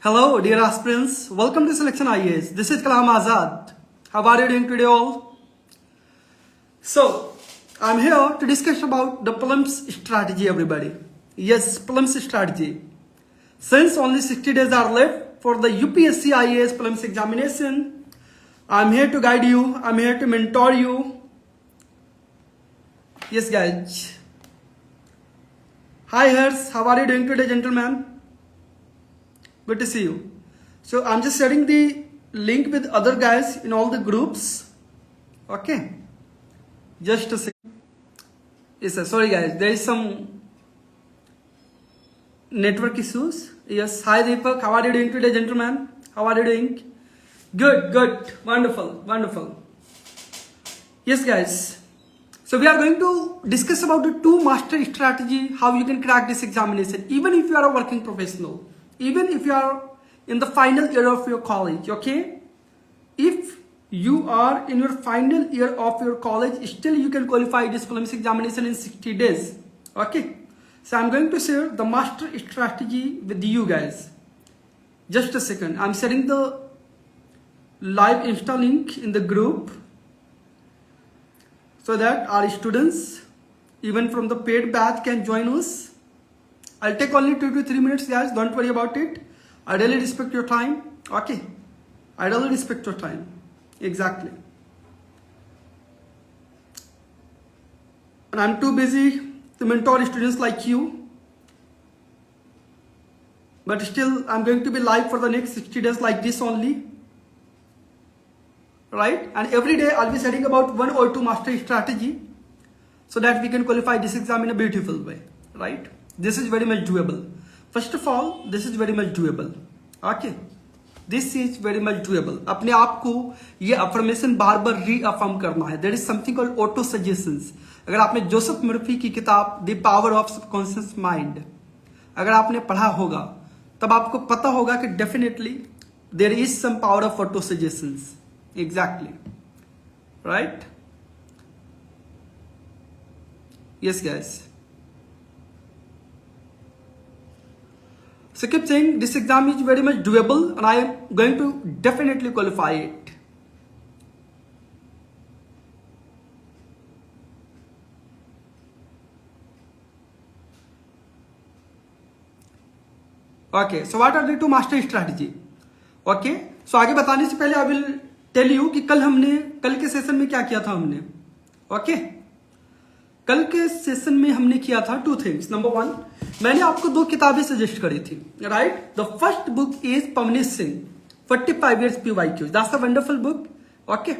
Hello, dear aspirants. Welcome to Selection IAS. This is Kalam Azad. How are you doing today, all? So, I'm here to discuss about the prelims strategy, everybody. Yes, prelims strategy. Since only 60 days are left for the UPSC IAS prelims examination, I'm here to guide you. I'm here to mentor you. Yes, guys. Hi, Hers. How are you doing today, gentlemen? Good to see you. So I'm just sharing the link with other guys in all the groups. Okay. Just a second. Yes, sir. Sorry, guys. There is some network issues. Yes. Hi, Deepak. How are you doing today, gentlemen? How are you doing? Good, good. Wonderful, wonderful. Yes, guys. So we are going to discuss about the two master strategy, how you can crack this examination, even if you are a working professional. Even if you are in the final year of your college, okay? If you are in your final year of your college, still you can qualify this prelims examination in 60 days, okay? So I'm going to share the master strategy with you guys. Just a second. I'm sharing the live Insta link in the group so that our students, even from the paid batch, can join us. I'll take only 2 to 3 minutes, guys. Don't worry about it. I really respect your time. Okay. I really respect your time. Exactly. And I'm too busy to mentor students like you. But still, I'm going to be live for the next 60 days like this only. Right? And every day, I'll be sharing about 1 or 2 master strategy so that we can qualify this exam in a beautiful way. Right? This is very much doable. First of all, this is very much doable. Okay. This is very much doable. अपने आप को ये affirmation बार बार reaffirm करना है. There is something called auto suggestions. अगर आपने Joseph Murphy की किताब The Power of Subconscious Mind अगर आपने पढ़ा होगा तब आपको पता होगा कि definitely there is some power of auto suggestions. Exactly. Right? Yes, guys. So keep saying this exam is very much doable and I am going to definitely qualify it. Okay, so what are the two master strategy? Okay, so आगे बताने से पहले I will tell you कि कल के session में क्या किया था हमने. Okay, कल के सेशन में हमने किया था 2 things. Number 1, मैंने आपको 2 किताबें सजेस्ट करी थी. Right, the first book is Pavneesh Singh 45 years PYQ. That's a wonderful book. Okay,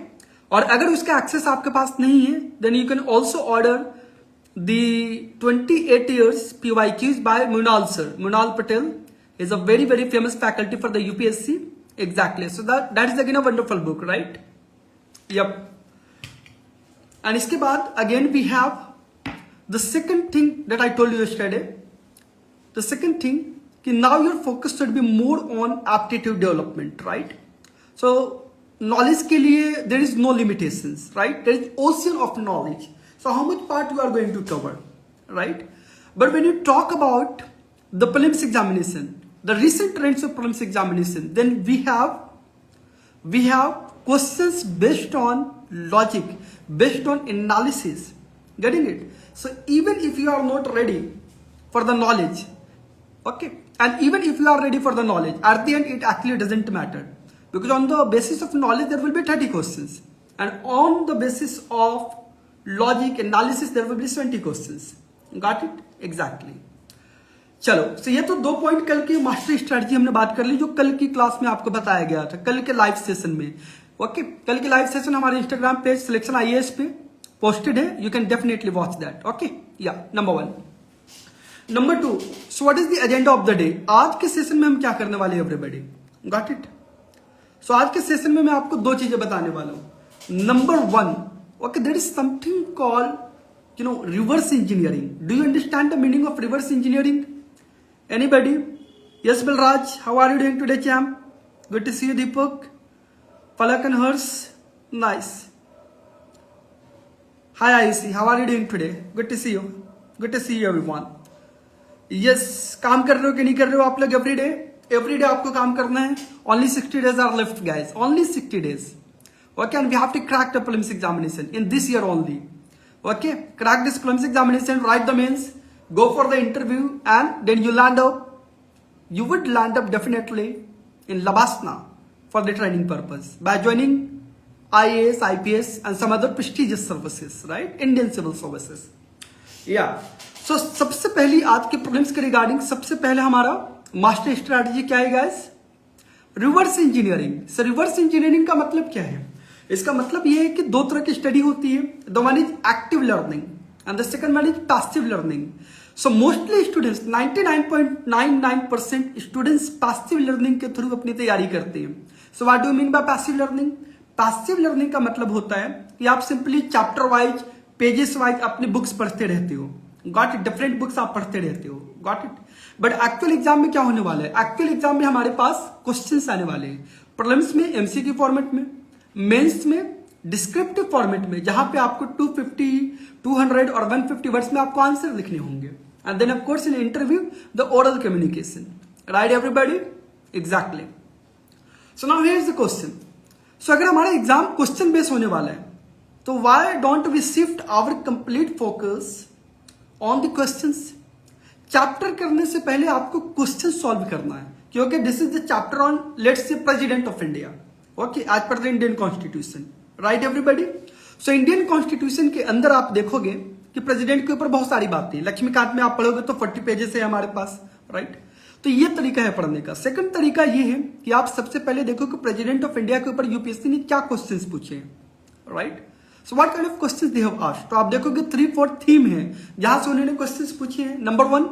और अगर उसका एक्सेस आपके पास नहीं है then you can also order the 28 years PYQs by Munal sir. Munal Patel is a very very famous faculty for the UPSC. Exactly. So that is again a wonderful book. Right, yup. And इसके बाद again we have the second thing that I told you yesterday. The second thing, now your focus should be more on aptitude development, right? So knowledge के लिए there is no limitations, right? There is ocean of knowledge. So how much part you are going to cover, right? But when you talk about the prelims examination, the recent trends of prelims examination, then we have questions based on logic, based on analysis. Getting it? So even if you are not ready for the knowledge, okay, and even if you are ready for the knowledge, at the end it actually doesn't matter, because on the basis of knowledge there will be 30 questions, and on the basis of logic analysis there will be 20 questions. Got it? Exactly. चलो, so ये तो 2 point कल की master strategy हमने बात कर ली जो कल की क्लास में आपको बताया गया था, कल के लाइव सेशन में. ओके, कल के लाइव सेशन हमारे इंस्टाग्राम पेज सिलेक्शन आईएएस पे posted है. You can definitely watch that. Okay, yeah. Number 1. Number 2. So what is the agenda of the day? आज के सेशन में हम क्या करने वाले हैं everybody? Got it? So आज के सेशन में मैं आपको 2 चीजें बताने वाला हूं. Number 1. Okay, there is something called reverse engineering. Do you understand the meaning of reverse engineering? Anybody? Yes, Balraj. How are you doing today, champ? Good to see you, Deepak. Palak and Hers. Nice. Hi IC, how are you doing today? Good to see you. Good to see you everyone. Yes, काम कर रहे हो कि नहीं कर रहे हो आप लोग एवरी डे? एवरी डे आपको काम करना है. Only 60 days are left, guys. Only 60 days. Okay, and we have to crack the prelims examination in this year only. Okay, crack this prelims examination, write the mains, go for the interview, and then you would land up definitely in Labasna for the training purpose by joining IAS, IPS, and some other prestigious services, right? Indian civil services. Yeah. So सबसे पहली आज के prelims के regarding सबसे पहले हमारा master strategy क्या है गाइस? Reverse engineering. सो रिवर्स इंजीनियरिंग का मतलब क्या है? इसका मतलब यह है कि दो तरह की स्टडी होती है. The one is active learning and the second one is passive learning. So mostly students 99.99% students passive learning के थ्रू अपनी तैयारी करते हैं. So what do you mean by passive learning? Passive learning का मतलब होता है कि आप simply chapter wise, pages wise अपनी बुक्स पढ़ते रहते हो. Got it? डिफरेंट बुक्स आप पढ़ते रहते हो. Got it? But actual exam में क्या होने वाला है? एक्चुअल एग्जाम में हमारे पास क्वेश्चंस आने वाले हैं. प्रीलिम्स में एमसीक्यू फॉर्मेट में, मेंस में डिस्क्रिप्टिव फॉर्मेट में, जहां पे आपको 250, 200 और 150 वर्ड्स में आपको आंसर लिखने होंगे. And then of course in interview the oral communication. Right everybody? Exactly. So now here is the question. So अगर हमारा एग्जाम क्वेश्चन बेस होने वाला है तो why don't we shift our complete focus on the questions? Chapter करने से पहले आपको क्वेश्चन सॉल्व करना है, क्योंकि this is the chapter on let's say president of India. Okay, as per the Indian constitution. Right everybody? So Indian constitution के अंदर आप देखोगे कि प्रेसिडेंट के ऊपर बहुत सारी बातें. लक्ष्मीकांत में आप पढ़ोगे तो 40 पेजेस है हमारे पास. राइट? तो ये तरीका है पढ़ने का. सेकंड तरीका ये है कि आप सबसे पहले देखो कि प्रेसिडेंट ऑफ इंडिया के ऊपर यूपीएससी ने क्या क्वेश्चंस पूछे. Right? So what kind of questions they have asked. तो आप देखोगे 3-4 थीम है जहां से उन्होंने क्वेश्चंस पूछे हैं. नंबर 1,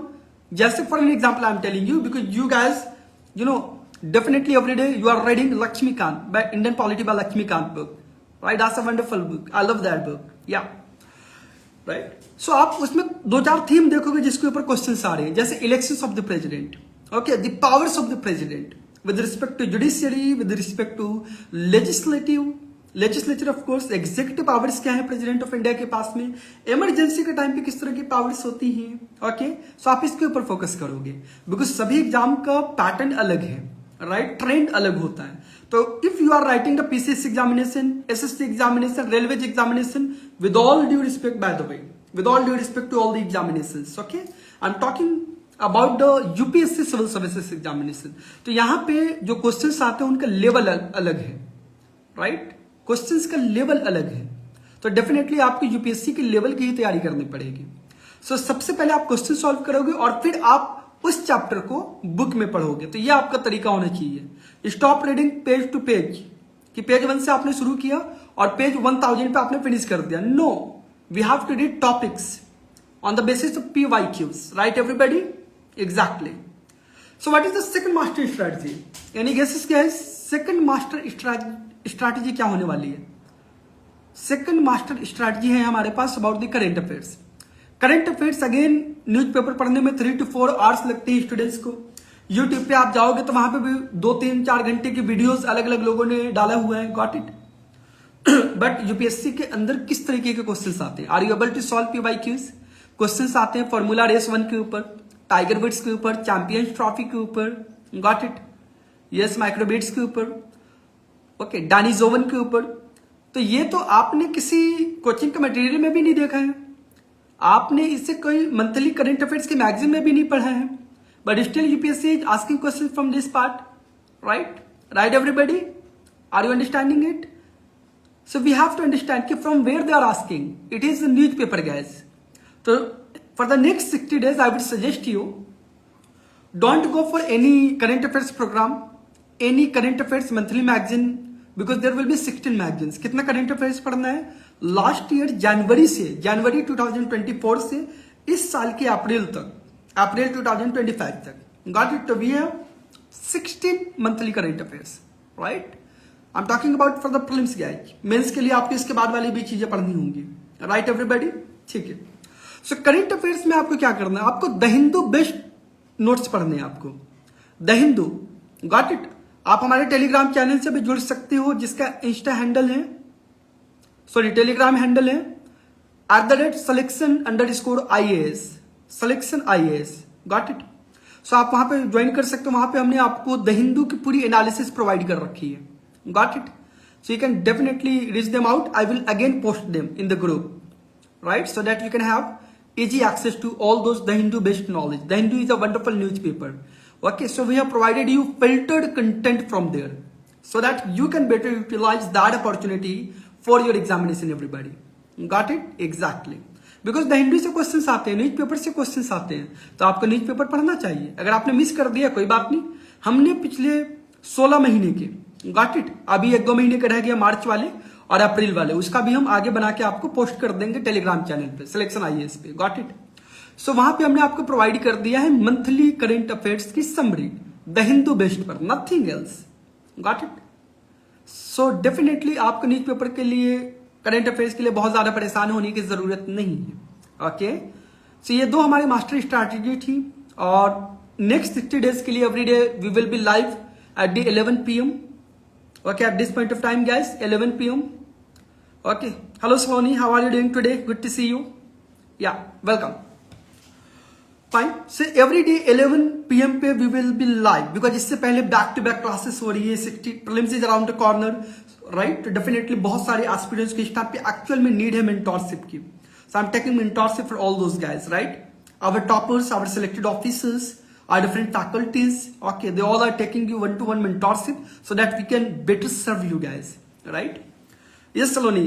जैसे for an example I am telling you, because you guys you know definitely every day you are reading Lakshmikant by Indian Polity by Lakshmikant book, right? That's a wonderful book. I love that book. Yeah, right? So आप उसमें 2-4 theme देखोगे जिसके ऊपर questions आ रहे हैं, जैसे elections of the president. Okay, the powers of the president with respect to judiciary, with respect to legislature of course, executive powers क्या है प्रेसिडेंट ऑफ इंडिया के पास में, इमरजेंसी के टाइम पे किस तरह की पावर्स होती हैं. ओके, सो आप इसके ऊपर फोकस करोगे बिकॉज सभी एग्जाम का पैटर्न अलग है. राइट? ट्रेंड अलग होता है. तो if you are writing the PCS examination, SSC examination, railway examination, with all due respect, by the way, with all due respect to all the examinations, okay, I am talking about the UPSC civil services examination. तो यहां पे जो questions आते हैं उनका level अलग है. Right? Questions का लेवल अलग है. तो डेफिनेटली आपको यूपीएससी के लेवल की ही तैयारी करनी पड़ेगी. सो सबसे पहले आप क्वेश्चन सॉल्व करोगे और फिर आप उस चैप्टर को बुक में पढ़ोगे. तो ये आपका तरीका होना चाहिए. Stop reading page to page, कि पेज 1 से आपने शुरू किया और पेज 1000 पे आपने फिनिश कर दिया. No, we have to read topics on the basis of PYQs. Right everybody? Exactly. So what is the second master strategy? Any guesses क्या है? सेकंड मास्टर स्ट्रैटेजी क्या होने वाली है? सेकंड मास्टर स्ट्रैटेजी है हमारे पास about the current affairs. Current affairs again newspaper पढ़ने में 3 to 4 आवर्स लगते हैं स्टूडेंट्स को. यूट्यूब पे आप जाओगे तो वहां पे भी 2-3-4 घंटे की वीडियोस अलग अलग लोगों ने डाला हुआ है. Got it? बट यूपीएससी के अंदर किस तरीके के क्वेश्चंस आते हैं? Are you able to solve PYQs? Questions आते हैं फॉर्मूला रेस 1 के ऊपर, टाइगर वुड्स के ऊपर, चैंपियंस ट्रॉफी के ऊपर. Got it? यस, माइक्रोबीट्स के ऊपर, ओके, डानिजोवन के ऊपर. तो ये तो आपने किसी कोचिंग के मटेरियल में भी नहीं देखा है, आपने इसे कोई मंथली करंट अफेयर्स के मैगजीन में भी नहीं पढ़ा है, but still UPSC is asking question from this part. Right? Right everybody? Are you understanding it? So we have to understand कि from where they are asking. It is newspaper guys. तो for the next 60 days I would suggest you don't go for any current affairs programme, any current affairs monthly magazine, because there will be 16 magazines. कितना current affairs पढ़ना है? Last year जनवरी 2024 से इस साल के अप्रैल 2025 तक. Got it? तो we have 16 monthly current affairs. Right? I am talking about for the prelims guys. Mains के लिए आपको इसके बाद वाली भी चीजें पढ़नी होंगी. Right everybody? ठीक है. सो करंट अफेयर्स में आपको क्या करना है? आपको द हिंदू बेस्ट नोट्स पढ़ने हैं आपको. द हिंदू. Got it? आप हमारे टेलीग्राम चैनल से भी जुड़ सकते हो, जिसका इंस्टा हैंडल है, सॉरी टेलीग्राम हैंडल है @selection_IAS. Selection IAS. Got it? सो आप वहां पे ज्वाइन कर सकते हो। वहां पे हमने आपको द हिंदू की पूरी एनालिसिस प्रोवाइड कर रखी है, got it. So you can definitely reach them out. I will again post them in the group, right, so that you can have easy access to all those the Hindu based knowledge. The Hindu is a wonderful newspaper. Okay, so we have provided you filtered content from there so that you can better utilize that opportunity for your examination, everybody. Got it? Exactly. Because the Hindu से questions आते हैं, newspaper से questions आते हैं, तो आपको newspaper पढ़ना चाहिए। अगर आपने मिस कर दिया कोई बात नहीं, हमने पिछले 16 महीने के, गॉट इट, अभी 1-2 महीने का रह गया मार्च वाले और अप्रैल वाले, उसका भी हम आगे बना के आपको पोस्ट कर देंगे टेलीग्राम चैनल पे, सिलेक्शन आईएएस पे, गॉट इट। सो वहां पे हमने आपको प्रोवाइड कर दिया है मंथली करंट अफेयर्स की समरी द हिंदू बेस्ड पर, nothing else, got it. So definitely आपको न्यूज़पेपर के लिए, करंट अफेयर्स के लिए बहुत ज्यादा परेशान होने की जरूरत नहीं है। ओके, सो ये 2 हमारी मास्टर स्ट्रैटेजी थी और नेक्स्ट 60 डेज के लिए every day we will be live at the 11 PM। Okay, at this point of time, guys, 11 PM. Okay, hello Sony, how are you doing today? Good to see you. Yeah, welcome. Fine. So every day 11 PM पे we will be live because इससे पहले back to back classes हो रही है, 60 prelims is around the corner, right? तो definitely बहुत सारे aspirants के स्टाफ पे एक्चुअल में नीड है mentorship की. So I'm taking mentorship for all those guys, right? Our toppers, our selected officers, our different faculties, okay, they all are taking you one-to-one mentorship so that we can better serve you guys, right? Yes, Saloni.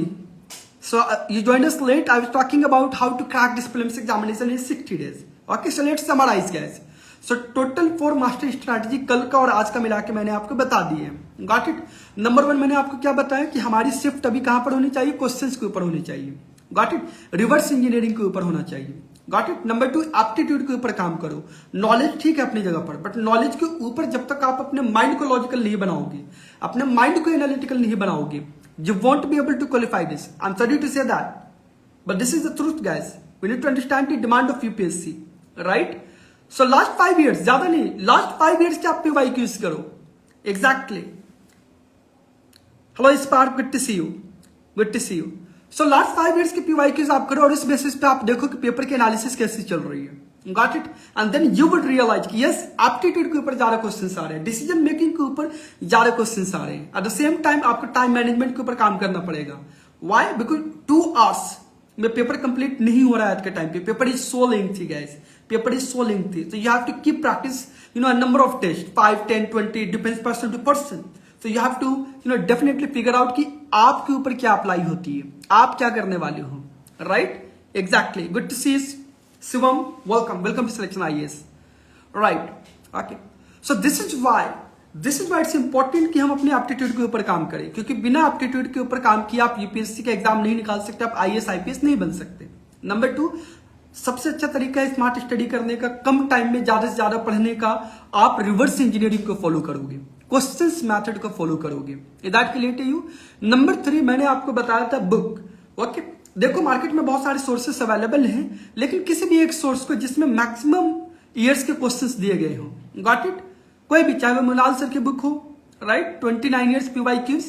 So you joined us late. I was talking about how to crack this prelims examination in 60 days. Okay, so let's summarize, guys. So total 4 master strategy कल का और आज का मिला के मैंने आपको बता दी है, गॉट इट। नंबर 1 मैंने आपको क्या बताया कि हमारी शिफ्ट अभी कहां पर होनी चाहिए, क्वेश्चंस के ऊपर होनी चाहिए, गॉट इट, रिवर्स इंजीनियरिंग के ऊपर होना चाहिए, गॉट इट। नंबर 2 एप्टीट्यूड के ऊपर काम करो। नॉलेज ठीक है अपनी जगह पर, बट नॉलेज के ऊपर जब तक आप अपने माइंड को लॉजिकल नहीं बनाओगे, अपने माइंड को एनालिटिकल नहीं बनाओगे, you won't be able to qualify this. I'm sorry to say that, but this is the truth, guys. We need to understand the demand of UPSC, right? So last 5 years, ज्यादा नहीं, last 5 years के आप PYQ use करो, exactly. Hello Spark, good to see you, good to see you. So last 5 years के PYQs आप करो और इस बेसिस पे आप देखो कि पेपर की एनालिसिस कैसी चल रही है, got it. And then you would realize कि यस, एप्टीट्यूड के ऊपर ज्यादा क्वेश्चंस आ रहे हैं, डिसीजन मेकिंग के ऊपर ज्यादा क्वेश्चंस आ रहे हैं। एट द सेम टाइम आपको टाइम मैनेजमेंट के ऊपर काम करना पड़ेगा। व्हाई? बिकॉज 2 आवर्स में पेपर कंप्लीट नहीं हो रहा है आज के टाइम पे। Paper is so lengthy guys, paper is so lengthy, तो you have to keep practice, number of test 5, 10, 20 depends person to person. So you have to definitely figure out कि आपके ऊपर क्या अप्लाई होती है, आप क्या करने वाले हो, right? Exactly, good to see Shivam, welcome to selection IAS, right? Okay, so this is why it's important कि हम अपने एप्टीट्यूड के ऊपर काम करें, क्योंकि बिना एप्टीट्यूड के ऊपर काम किए आप यूपीएससी का एग्जाम नहीं निकाल सकते, आप आईएएस आईपीएस नहीं बन सकते। नंबर 2, सबसे अच्छा तरीका है स्मार्ट स्टडी करने का, कम टाइम में ज्यादा से ज्यादा पढ़ने का, आप रिवर्स इंजीनियरिंग को फॉलो करोगे, क्वेश्चंस मेथड को फॉलो करोगे, that clear to you. Number 3 मैंने आपको बताया था बुक, ओके। देखो मार्केट में बहुत सारे सोर्सेस अवेलेबल हैं, लेकिन किसी भी एक सोर्स को जिसमें मैक्सिमम ईयर्स के क्वेश्चंस दिए गए हो, गॉट इट, कोई भी, चाहे वो मुलाल सर की बुक हो, राइट, 29 ईयर्स PYQs,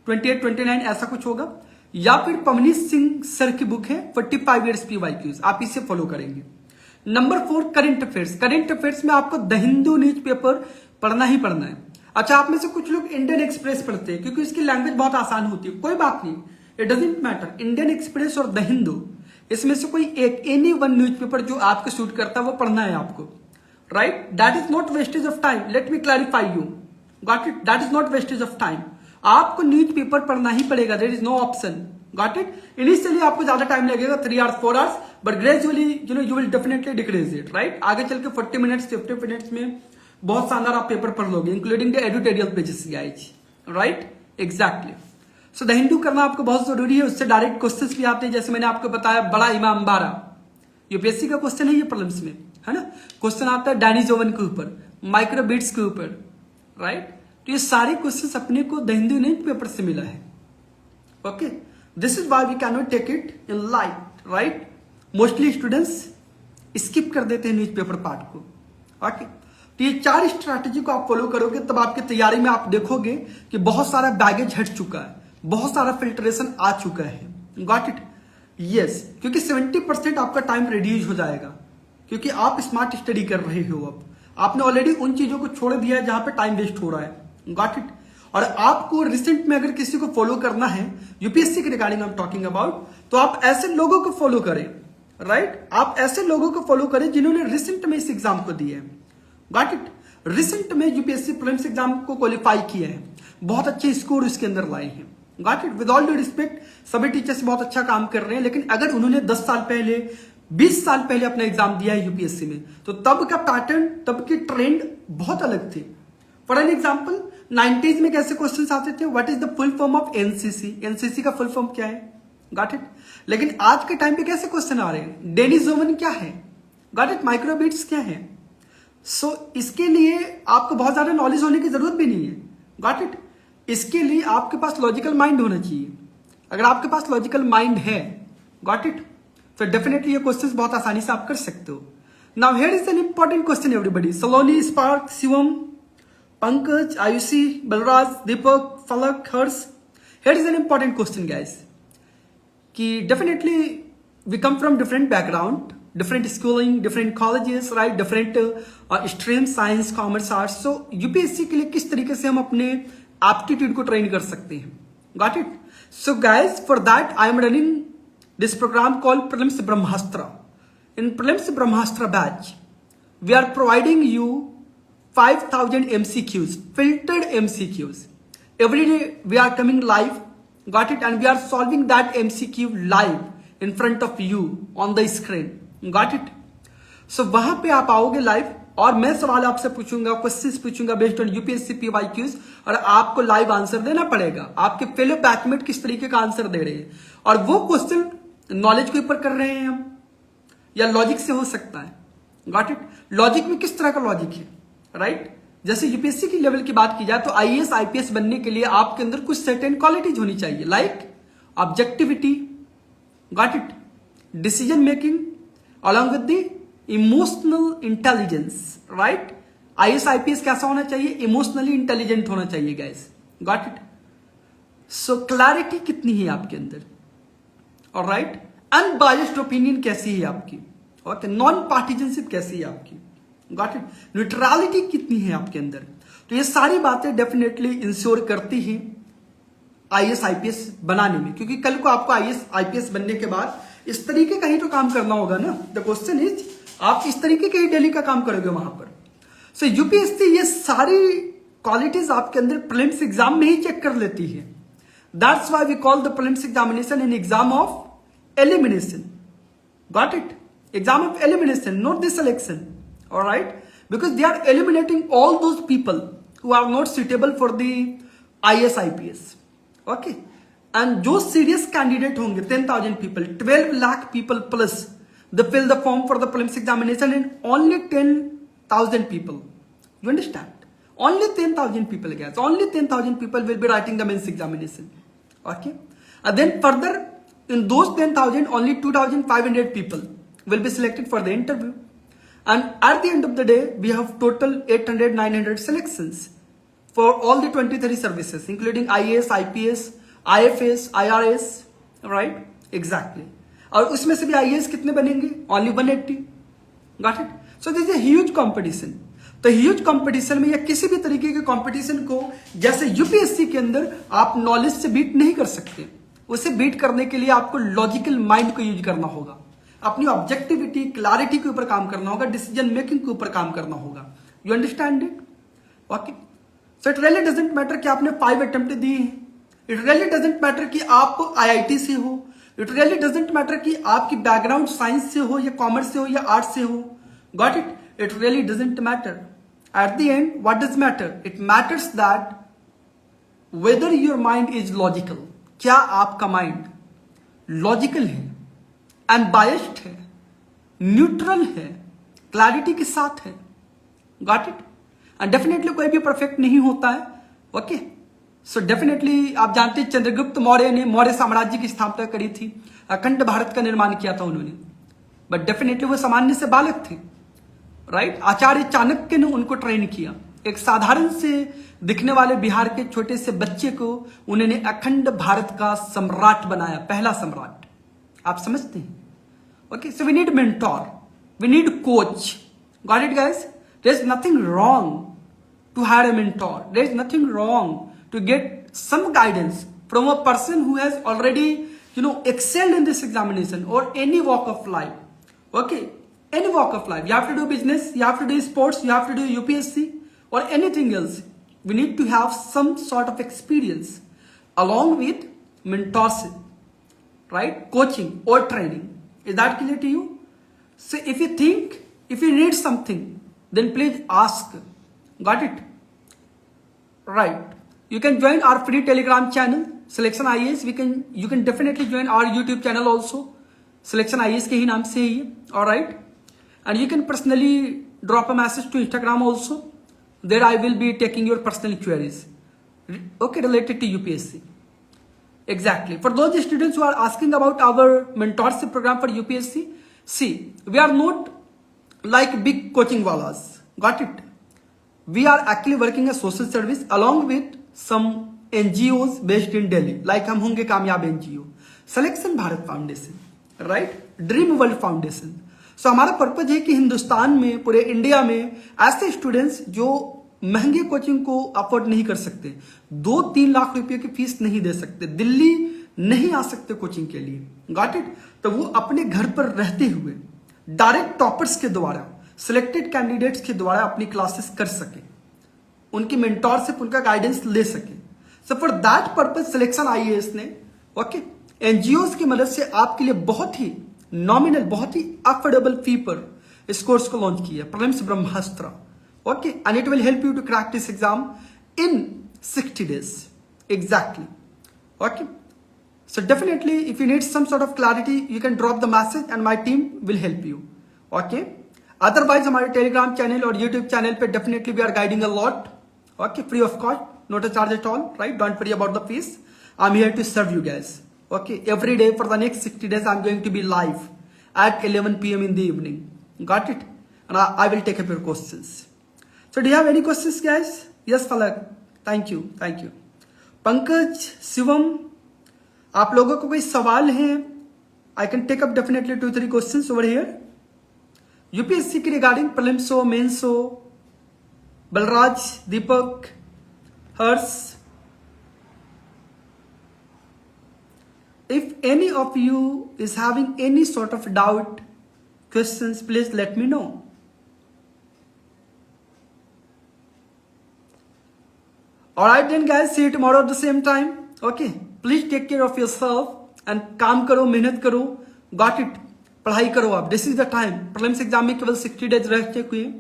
28, 29 ऐसा कुछ होगा, या फिर पवनीत सिंह सर की बुक है 45 ईयर्स PYQs, आप इसे फॉलो करेंगे। नंबर 4 करंट अफेयर्स में आपको द हिंदू न्यूज़पेपर पढ़ना ही पढ़ना है। अच्छा, आप में से कुछ लोग इंडियन एक्सप्रेस पढ़ते हैं क्योंकि इसकी लैंग्वेज बहुत आसान होती है, कोई बात नहीं, it doesn't matter. Indian express और द हिंदू, इसमें से कोई एक, एनी वन न्यूज़पेपर जो आपको सूट करता है वो पढ़ना है आपको, right? That is not wastage of time, let me clarify you, got it, that is not wastage of time. आपको न्यूज़पेपर पढ़ना ही पड़ेगा, there is no option, got it. Initially आपको ज्यादा टाइम लगेगा, 3 hours 4 hours, but gradually you will definitely decrease it, right? आगे चल के 40 मिनट्स 50 मिनट्स में बहुत शानदार आप पेपर पढ़ लोगे, including the editorial pages guys, right? Exactly. So the Hindu करना आपको बहुत जरूरी है, उससे डायरेक्ट क्वेश्चंस भी आते हैं, जैसे मैंने आपको बताया बड़ा इमाम बारा, यूपीएससी का क्वेश्चन है ये प्रीलिम्स में, है ना? क्वेश्चन आता है डैनी जोवन के ऊपर, माइक्रोबिट्स के ऊपर, राइट? तो ये सारे क्वेश्चंस अपने को द हिंदू न्यूज पेपर से मिला है, okay. This is why we can not take it in light, right? Mostly students skip कर देते हैं न्यूज पेपर पार्ट को, ओके। तो ये 4 स्ट्रैटेजी को आप फॉलो करोगे, तब आपकी तैयारी में आप देखोगे कि बहुत सारा बैगेज हट चुका है, बहुत सारा फिल्ट्रेशन आ चुका है, गॉट इट? यस, क्योंकि 70% आपका टाइम रिड्यूस हो जाएगा, क्योंकि आप स्मार्ट स्टडी कर रहे हो, अब आपने ऑलरेडी उन चीजों को छोड़ दिया है जहां पे टाइम वेस्ट हो रहा है। Got it. और आपको रिसेंट में अगर किसी को फॉलो करना है यूपीएससी के regarding I am talking about, तो आप ऐसे लोगों को फॉलो करें, राइट। आप ऐसे लोगों को फॉलो करें जिन्होंने रिसेंट में इस एग्जाम को दिया है। Got it. रिसेंट में यूपीएससी प्रीलिम्स एग्जाम को क्वालिफाई किया है, बहुत अच्छे स्कोर इसके अंदर लाए हैं। Got it. With all due respect, सभी टीचर्स बहुत अच्छा काम कर रहे हैं, लेकिन अगर उन्होंने 10 साल पहले 20 साल पहले अपना एग्जाम दिया है यूपीएससी में, तो तब का पैटर्न, तब की ट्रेंड बहुत अलग थे। फॉर एन एग्जाम्पल, 90s में कैसे क्वेश्चंस आते थे, what is the full form of NCC, NCC का फुल फॉर्म क्या है। Got it. लेकिन आज के टाइम पे कैसे क्वेश्चन आ रहे हैं, डेनिसोवन क्या है, गॉट इट, माइक्रोबिट्स क्या है। सो इसके लिए आपको बहुत ज्यादा नॉलेज होने की जरूरत भी नहीं है। Got it. इसके लिए आपके पास लॉजिकल माइंड होना चाहिए। अगर आपके पास लॉजिकल माइंड है, गॉट इट, तो डेफिनेटली ये क्वेश्चंस बहुत आसानी से आप कर सकते हो। Now here is an important question everybody, Saloni, Spark, Shivam, Pankaj, Ayushi, Balraj, Deepak, Falak, Harsh, here is an important question guys, कि definitely we come from different background, different schooling, different colleges, right, different stream, science, commerce, arts. So UPSC के लिए किस तरीके से हम अपने aptitude को train कर सकते हैं। Got it? So guys, for that I am running this program called Prelims Brahmastra. In Prelims Brahmastra batch, we are providing you 5,000 MCQs, filtered MCQs. Every day we are coming live, got it, and we are solving that MCQ live in front of you on the screen. Got it? So वहां पे आप आओगे live और मैं सवाल आपसे पूछूंगा, questions पूछूंगा बेस्ड ऑन यूपीएससी पीवाईक्यूज, और आपको लाइव आंसर देना पड़ेगा। आपके फेलो बैचमेट किस तरीके का आंसर दे रहे हैं, और वो क्वेश्चन नॉलेज के ऊपर कर रहे हैं हम, या लॉजिक से हो सकता है। Got it. लॉजिक में किस तरह का लॉजिक है, राइट। जैसे यूपीएससी की लेवल की बात की जाए तो आईएएस आईपीएस बनने के लिए आपके अंदर कुछ सर्टेन क्वालिटीज होनी चाहिए, like objectivity, got it, decision making, along with the emotional intelligence, right? IAS IPS कैसा होना चाहिए, इमोशनली इंटेलिजेंट होना चाहिए guys. Got it. So clarity कितनी है आपके अंदर, ऑलराइट। अनबायस्ड ओपिनियन कैसी है आपकी, ओके, नॉन पार्टिजनशिप कैसी है आपकी, गॉट इट, न्यूट्रलिटी कितनी है आपके अंदर। तो ये सारी बातें डेफिनेटली इंश्योर करती हैं आईएएस आईपीएस बनाने में, क्योंकि कल को आपको आईएएस आईपीएस बनने के बाद इस तरीके का ही तो काम करना होगा ना। द क्वेश्चन इज, आप इस तरीके के ही डेली का काम करोगे वहां पर। सो यूपीएससी ये सारी क्वालिटीज आपके अंदर प्रीलिम्स एग्जाम में ही चेक कर लेती है। That's why we call the prelims examination an exam of elimination. Got it. Exam of elimination, not the selection, alright, because they are eliminating all those people who are not suitable for the IAS IPS, okay. And जो serious candidate होंगे 10,000 people, 12 lakh people plus they fill the form for the prelims examination, and only 10,000 people, you understand, only 10,000 people guys, only 10,000 people will be writing the mains examination, okay. And then further in those 10,000 only 2,500 people will be selected for the interview, and at the end of the day we have total 800-900 selections for all the 23 services including IAS, IPS, IFS, IRS, right, exactly. और उसमें से भी IAS कितने बनेंगे, only 180। Got it. So this is a huge competition. तो huge competition में या किसी भी तरीके के कंपटीशन को जैसे यूपीएससी के अंदर आप नॉलेज से बीट नहीं कर सकते। उसे बीट करने के लिए आपको लॉजिकल माइंड को यूज करना होगा, अपनी ऑब्जेक्टिविटी, क्लैरिटी के ऊपर काम करना होगा, डिसीजन मेकिंग के ऊपर काम करना होगा। You understand it, okay. So it really doesn't matter कि आपने 5 अटेम्प्ट दिए हैं, इट रियली डजंट मैटर कि आप आईआईटी से हो, इट रियली डजंट मैटर कि आपकी बैकग्राउंड साइंस से हो या कॉमर्स से हो या आर्ट्स से हो। Got it. It really doesn't matter. At the end what does matter, it matters that whether your mind is logical, क्या आपका माइंड लॉजिकल है, अनबायस्ड है, न्यूट्रल है, क्लैरिटी के साथ है। Got it. एंड डेफिनेटली कोई भी परफेक्ट नहीं होता है, ओके। सो डेफिनेटली आप जानते हैं चंद्रगुप्त मौर्य ने मौर्य साम्राज्य की स्थापना करी थी, अखंड भारत का निर्माण किया था उन्होंने, बट डेफिनेटली वो सामान्य से बालक थे, राइट। आचार्य चाणक्य ने उनको ट्रेन किया, एक साधारण से दिखने वाले बिहार के छोटे से बच्चे को उन्होंने अखंड भारत का सम्राट बनाया, पहला सम्राट। आप समझते हैं, okay. So we need mentor, we need coach. Got it guys. There's nothing wrong to hire a mentor. There's nothing wrong to get some guidance from a person who has already, excelled in this examination or any walk of life. Okay, any walk of life. You have to do business, you have to do sports, you have to do UPSC or anything else. We need to have some sort of experience along with mentorship, right? Coaching or training. Is that clear to you? So if you need something, then please ask. Got it? Right. You can join our free Telegram channel, Selection IAS. You can definitely join our YouTube channel also, Selection IAS के ही नाम से ही है. All right. And you can personally drop a message to Instagram also. There I will be taking your personal queries. Okay, related to UPSC. Exactly. For those students who are asking about our mentorship program for UPSC, see, we are not like big coaching wallas. Got it? We are actually working a social service along with some NGOs based in Delhi. Like हम होंगे कामयाब NGO, selection Bharat foundation, right, dream world foundation. So हमारा purpose है कि हिंदुस्तान में, पूरे India में ऐसे स्टूडेंट्स जो महंगे कोचिंग को अफोर्ड नहीं कर सकते, 2-3 लाख रुपए की फीस नहीं दे सकते, दिल्ली नहीं आ सकते कोचिंग के लिए, गॉट इट, तो वो अपने घर पर रहते हुए डायरेक्ट टॉपर्स के द्वारा, सिलेक्टेड कैंडिडेट्स के द्वारा अपनी क्लासेस कर सके, उनकी मेंटोरशिप, उनका गाइडेंस ले सके. So for that purpose selection IAS ने एनजीओ की मदद से आपके लिए बहुत ही नॉमिनल, बहुत ही अफोर्डेबल फी पर इस कोर्स को लॉन्च किया, prelims Brahmastra. Okay, and it will help you to crack this exam in 60 days exactly. Okay, so definitely if you need some sort of clarity, you can drop the message and my team will help you. Okay, otherwise हमारे Telegram channel और YouTube channel पे definitely we are guiding a lot. Okay, free of cost, not a charge at all, right? Don't worry about the fees. I'm here to serve you guys. Okay, every day for the next 60 days I'm going to be live at 11 p.m. in the evening. Got it? And I will take up your questions. So do you have any questions, guys? Yes, Falak. Thank you, thank you. Pankaj, Shivam, आप लोगों को कोई सवाल है? I can take up definitely 2-3 questions over here. UPSC की regarding prelims हो, mains हो, बलराज, दीपक, हर्ष. If any of you is having any sort of doubt, questions, please let me know. Alright then guys, see you tomorrow at the same time. Okay, please take care of yourself and काम करो, मेहनत करो. Got it? पढ़ाई करो आप. This is the time. Prelims exam में केवल 60 days रह चुके हैं.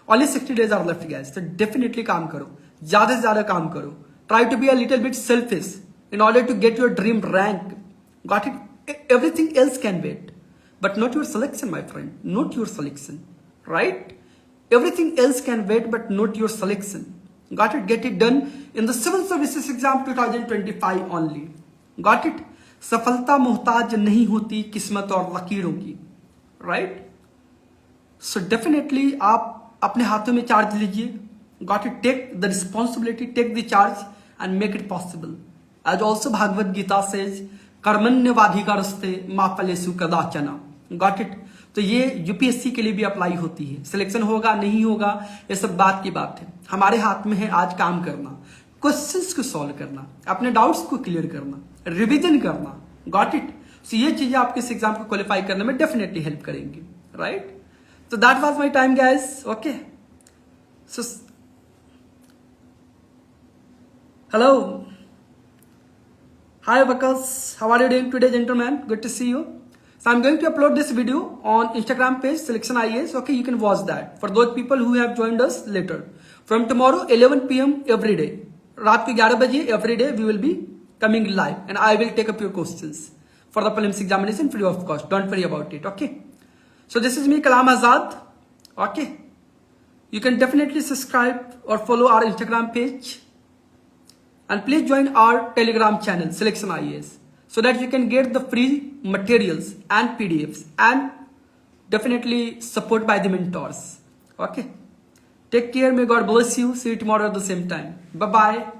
Only 60 days are left guys. So definitely काम करो. ज़्यादा से ज़्यादा काम करो. Try to be a little bit selfish in order to get your dream rank. Got it? Everything else can wait, but not your selection, my friend. Not your selection, right? Everything else can wait, but not your selection. Got it? Get it done in the civil services exam 2025 only. Got it? सफलता मोहताज नहीं होती किस्मत और लकीरों की, right? So definitely आप अपने हाथों में चार्ज लीजिए. Got it? Take the responsibility, take the charge and make it possible. As also Bhagavad Gita says, कर्मण्यवाधिकारस्ते मा फलेषु कदाचन. Got it? तो ये यूपीएससी के लिए भी अप्लाई होती है. सिलेक्शन होगा नहीं होगा ये सब बात की बात है. हमारे हाथ में है आज काम करना, क्वेश्चंस को सॉल्व करना, अपने डाउट्स को क्लियर करना, रिवीजन करना. Got it? सो ये चीजें आपके इस एग्जाम को क्वालिफाई करने में डेफिनेटली हेल्प करेंगी, right? So that was my time guys. Okay, so hello, hi Bakas, how are you doing today gentlemen? Good to see you. So I'm going to upload this video on Instagram page Selection IAS. Okay, you can watch that for those people who have joined us later. From tomorrow 11 p.m. every day, रात को 11 बजे every day we will be coming live and I will take up your questions for the prelims examination free of cost. Don't worry about it. Okay, so this is me, Kalam Azad. Okay, you can definitely subscribe or follow our Instagram page and please join our Telegram channel Selection IAS so that you can get the free materials and PDFs and definitely support by the mentors. Okay, take care, may God bless you. See you tomorrow at the same time. Bye bye.